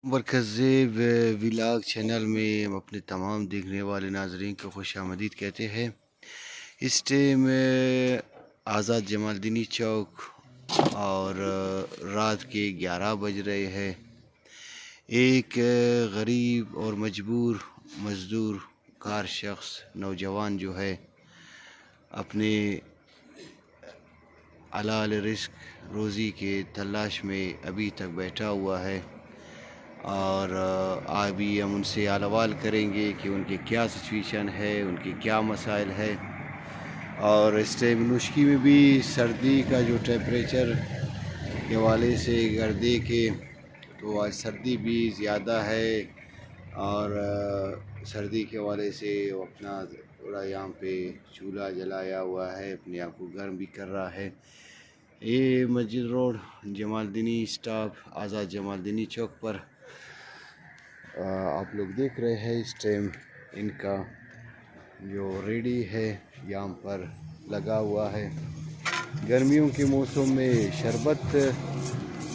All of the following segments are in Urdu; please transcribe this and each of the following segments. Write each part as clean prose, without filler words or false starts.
مرکز ولاگ چینل میں ہم اپنے تمام دیکھنے والے ناظرین کو خوش آمدید کہتے ہیں۔ اس ٹائم آزاد جمال دینی چوک اور رات کے 11 بج رہے ہیں۔ ایک غریب اور مجبور مزدور کار شخص نوجوان جو ہے اپنے حلال رزق روزی کے تلاش میں ابھی تک بیٹھا ہوا ہے، اور ابھی ہم ان سے سوال کریں گے کہ ان کے کیا سچویشن ہے، ان کے کیا مسائل ہے۔ اور اس ٹائم نوشکی میں بھی سردی کا جو ٹیمپریچر کے حوالے سے اگر دیکھیں تو آج سردی بھی زیادہ ہے، اور سردی کے حوالے سے وہ اپنا تھوڑا یہاں پہ چولہا جلایا ہوا ہے، اپنے آپ کو گرم بھی کر رہا ہے۔ یہ مسجد روڈ جمال دینی اسٹاپ آزاد جمال دینی چوک پر آپ لوگ دیکھ رہے ہیں۔ اس ٹائم ان کا جو ریڈی ہے یہاں پر لگا ہوا ہے۔ گرمیوں کے موسم میں شربت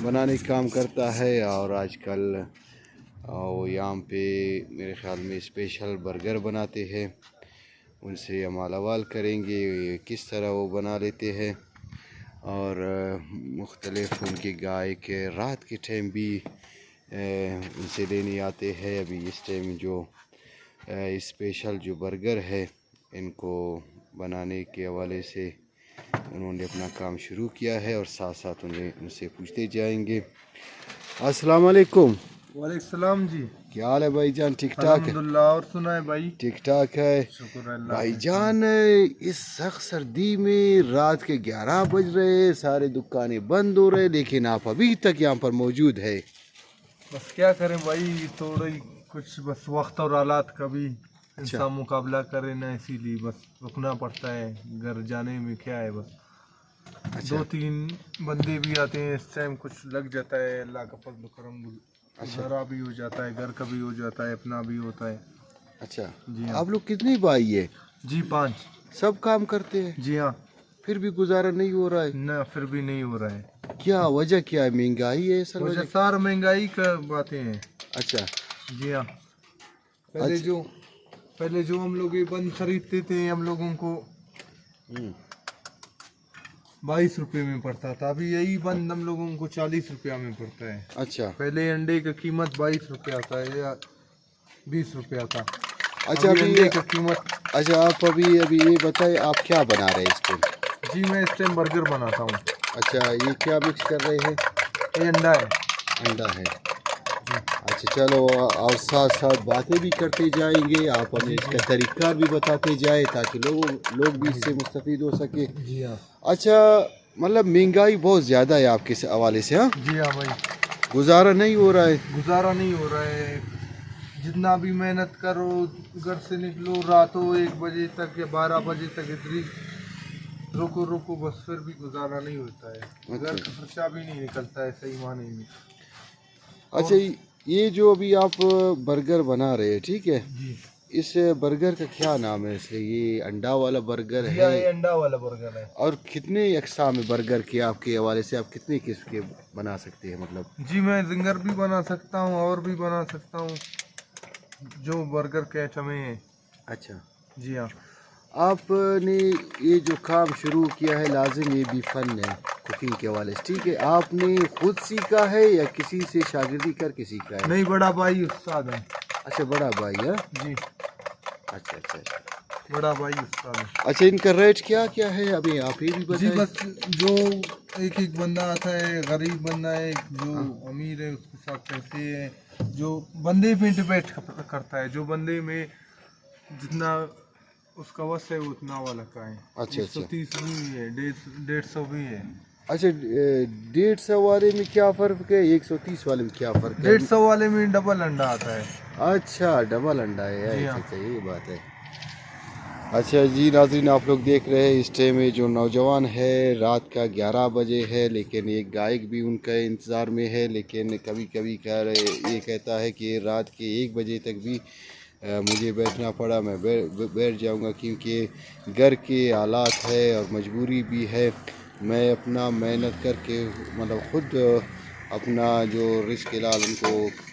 بنانے کا کام کرتا ہے، اور آج کل وہ یہاں پہ میرے خیال میں اسپیشل برگر بناتے ہیں۔ ان سے ہم سوال کریں گے کس طرح وہ بنا لیتے ہیں، اور مختلف ان کے گائے کے رات کے ٹائم بھی ان سے لینے آتے ہیں۔ ابھی اس ٹائم جو اسپیشل جو برگر ہے ان کو بنانے کے حوالے سے انہوں نے اپنا کام شروع کیا ہے، اور ساتھ ساتھ ان سے پوچھتے جائیں گے۔ السلام علیکم۔ وعلیکم السلام جی، کیا حال ہے بھائی جان؟ ٹھیک ٹھاک ہے؟ الحمدللہ۔ اور سنائے بھائی؟ ٹھیک ٹھاک ہے شکر اللہ بھائی جان۔ اس سخت سردی میں رات کے 11 بج رہے، سارے دکانیں بند ہو رہے، لیکن آپ ابھی تک یہاں پر موجود ہے۔ بس کیا کریں بھائی، تھوڑی کچھ بس وقت اور حالات کا بھی انسان مقابلہ کرے نا، اسی لیے بس رکنا پڑتا ہے۔ گھر جانے میں کیا ہے، بس 2-3 بندے بھی آتے ہیں، اس ٹائم کچھ لگ جاتا ہے، اللہ کا فضل و کرم، گزارا بھی ہو جاتا ہے، گھر کا بھی ہو جاتا ہے، اپنا بھی ہوتا ہے۔ اچھا جی ہاں آپ لوگ کتنے بھائی ہے؟ جی 5۔ سب کام کرتے ہیں؟ جی ہاں، پھر بھی گزارا نہیں ہو رہا ہے؟ نہ پھر بھی نہیں ہو رہا ہے۔ کیا وجہ کیا ہے؟ مہنگائی ہے سر؟ وجہ سارا مہنگائی کا باتیں ہیں۔ اچھا جی ہاں، پہلے جو ہم لوگ یہ بند خریدتے تھے، ہم لوگوں کو 22 روپے میں پڑتا تھا، ابھی یہی بند ہم لوگوں کو 40 روپیہ میں پڑتا ہے۔ اچھا پہلے انڈے کا قیمت 22 روپیہ تھا یا 20 روپیہ تھا۔ اچھا ابھی انڈے کا قیمت، اچھا آپ ابھی یہ بتائیں آپ کیا بنا رہے ہیں اس ٹائم؟ جی میں اس ٹائم برگر بناتا ہوں۔ اچھا یہ کیا مکس کر رہے ہیں؟ یہ انڈا ہے۔ انڈا ہے۔ اچھا چلو، اور ساتھ ساتھ باتیں بھی کرتے جائیں گے، آپ ہمیں اس کا طریقہ بھی بتاتے جائیں تاکہ لوگ بھی اس سے مستفید ہو سکے۔ جی ہاں، اچھا مطلب مہنگائی بہت زیادہ ہے آپ کے حوالے سے؟ ہاں جی ہاں بھائی، گزارا نہیں ہو رہا ہے؟ گزارا نہیں ہو رہا ہے۔ جتنا بھی محنت کرو، گھر سے نکلو رات ہو 1 بجے تک یا 12 بجے تک، ادھر رکو بس پھر بھی گزارا نہیں ہوتا ہے، گھر کا خرچہ بھی نہیں نکلتا ہے صحیح معنی میں۔ اچھا یہ جو ابھی آپ برگر بنا رہے ہیں، ٹھیک ہے، جی اس برگر کا کیا نام ہے؟ اس یہ انڈا والا برگر جی ہاں، ہے؟ یہ انڈا والا برگر ہے۔ اور کتنے اقسام برگر کے آپ کے حوالے سے آپ کتنے قسم کے بنا سکتے ہیں مطلب؟ جی میں زنگر بھی بنا سکتا ہوں اور بھی بنا سکتا ہوں، جو برگر کے آئٹمیں ہیں۔ اچھا جی ہاں، آپ نے یہ جو کام شروع کیا ہے، لازم یہ بھی فن ہے کوکنگ کے حوالے سے، ٹھیک ہے، آپ نے خود سیکھا ہے یا کسی سے شاگردی کر کے سیکھا ہے؟ نہیں، بڑا بھائی استاد ہے۔ اچھا بڑا بھائی ہے؟ جی اچھا اچھا اچھا بڑا بھائی استاد ہے۔ اچھا ان کا ریٹ کیا ہے ابھی آپ یہ بھی جی بتائیں؟ بس جو ایک بندہ آتا ہے، غریب بندہ ہے، جو امیر ہے اس کے ساتھ پیسے ہیں، جو بندے پہ ڈپینڈ کرتا ہے، جو بندے میں جتنا اس کا وس ہے اتنا والا کا ہے۔ اچھا 130 بھی ہے، 150 بھی ہے۔ اچھا 150 والے میں کیا فرق ہے؟ 130 والے میں کیا فرق ہے؟ 150 والے میں ڈبل انڈا آتا ہے۔ اچھا ڈبل انڈا ہے؟ جی ہاں۔ اچھا یہ بات ہے۔ اچھا جی ناظرین، آپ لوگ دیکھ رہے ہیں اس ٹائم میں جو نوجوان ہے، رات کا 11 بجے ہے، لیکن ایک گائک بھی ان کا انتظار میں ہے، لیکن کبھی کبھی یہ کہتا ہے کہ رات کے 1 بجے تک بھی مجھے بیٹھنا پڑا، میں بیٹھ جاؤں گا، کیونکہ گھر کے حالات ہے اور مجبوری بھی ہے۔ میں اپنا محنت کر کے مطلب خود اپنا جو رزق حلال ان کو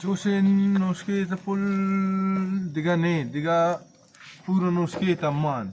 Čušen noške ta pol diga ne, diga puro noške ta man.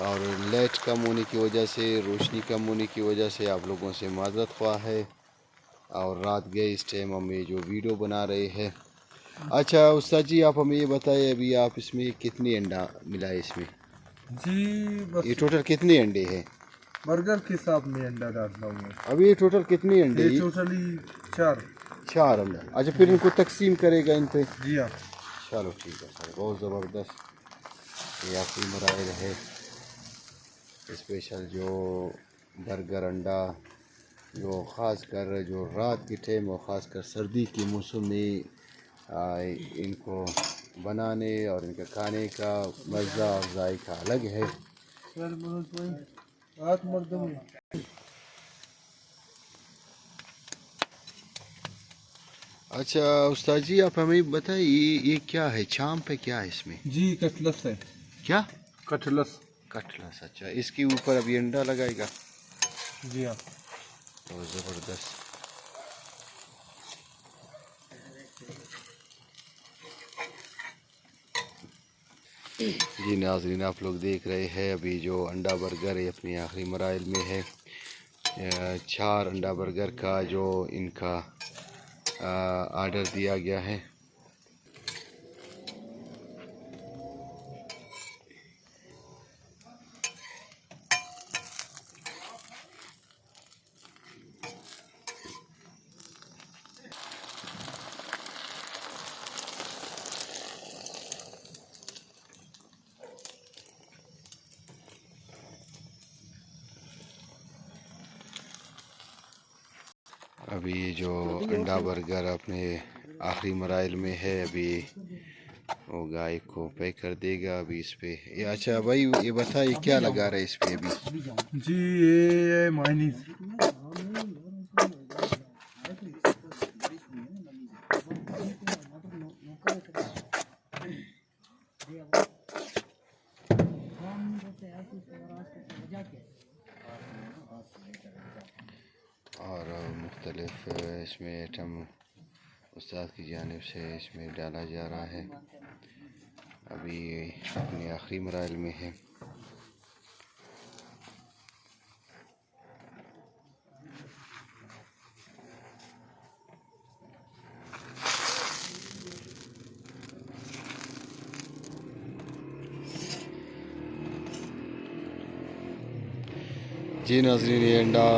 اور لائٹ کم ہونے کی وجہ سے، روشنی کم ہونے کی وجہ سے آپ لوگوں سے معذرت خواہ ہے، اور رات گئے اس ٹائم ہم یہ جو ویڈیو بنا رہے ہیں۔ اچھا استاد جی، آپ ہمیں یہ بتائیں ابھی آپ اس میں کتنی انڈا ملا ہے اس میں؟ جی بس یہ ٹوٹل کتنے انڈے ہیں؟ برگر کے حساب میں انڈا ڈالتا ہوں میں، ابھی یہ ٹوٹل کتنے انڈے؟ یہ ٹوٹلی 4۔ 4 انڈا۔ اچھا پھر ان کو تقسیم کرے گا ان پہ؟ جی ہاں، چلو ٹھیک ہے سر، بہت زبردست۔ یہ آخری مراحل ہے، اسپیشل جو برگر انڈا جو خاص کر جو رات کے ٹائم اور خاص کر سردی کے موسم میں ان کو بنانے اور ان کا کھانے کا مزہ اور ذائقہ الگ ہے۔ اچھا استاد جی، آپ ہمیں بتائیے یہ کیا ہے؟ چام پہ کیا ہے اس میں؟ جی کٹلس ہے، کیا؟ کٹلس۔ کٹلس۔ اچھا اس کے اوپر ابھی انڈا لگائے گا؟ جی ہاں، بہت زبردست۔ جی ناظرین، آپ لوگ دیکھ رہے ہیں ابھی جو انڈا برگر ہے اپنی آخری مراحل میں ہے۔ 4 انڈا برگر کا جو ان کا آرڈر دیا گیا ہے۔ ابھی جو انڈا برگر اپنے آخری مراحل میں ہے، ابھی وہ گائے کو پیک کر دے گا ابھی اس پہ۔ اچھا بھائی یہ بتائیے کیا لگا رہا ہے اس پہ ابھی؟ جی یہ مائنیز۔ اور مختلف اس میں ایٹم استاد کی جانب سے اس میں ڈالا جا رہا ہے، ابھی اپنے آخری مراحل میں ہے۔ جی ناظرین، یہ انڈا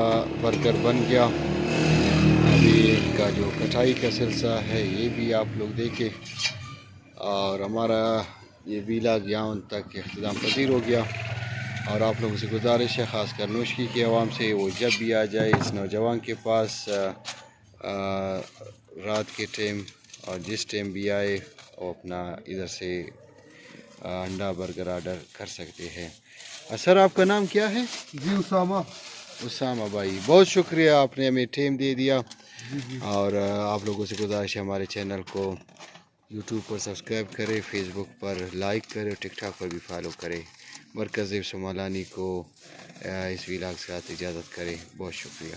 برگر بن گیا۔ ابھی ان کا جو کٹائی کا سلسلہ ہے یہ بھی آپ لوگ دیکھیں، اور ہمارا یہ ویلاگ یہاں تک اختتام پذیر ہو گیا۔ اور آپ لوگوں سے گزارش ہے، خاص کر نوشکی کے عوام سے، وہ جب بھی آ جائے اس نوجوان کے پاس رات کے ٹائم اور جس ٹائم بھی آئے وہ اپنا ادھر سے انڈا برگر آرڈر کر سکتے ہیں۔ سر آپ کا نام کیا ہے؟ جی اسامہ۔ اسامہ بھائی، بہت شکریہ، آپ نے ہمیں ٹائم دے دیا۔ اور آپ لوگوں سے گزارش ہے ہمارے چینل کو یوٹیوب پر سبسکرائب کرے، فیس بک پر لائک کرے، اور ٹک ٹاک پر بھی فالو کرے۔ مرکز سمالانی کو اس ویلاگ کے ساتھ اجازت کرے، بہت شکریہ۔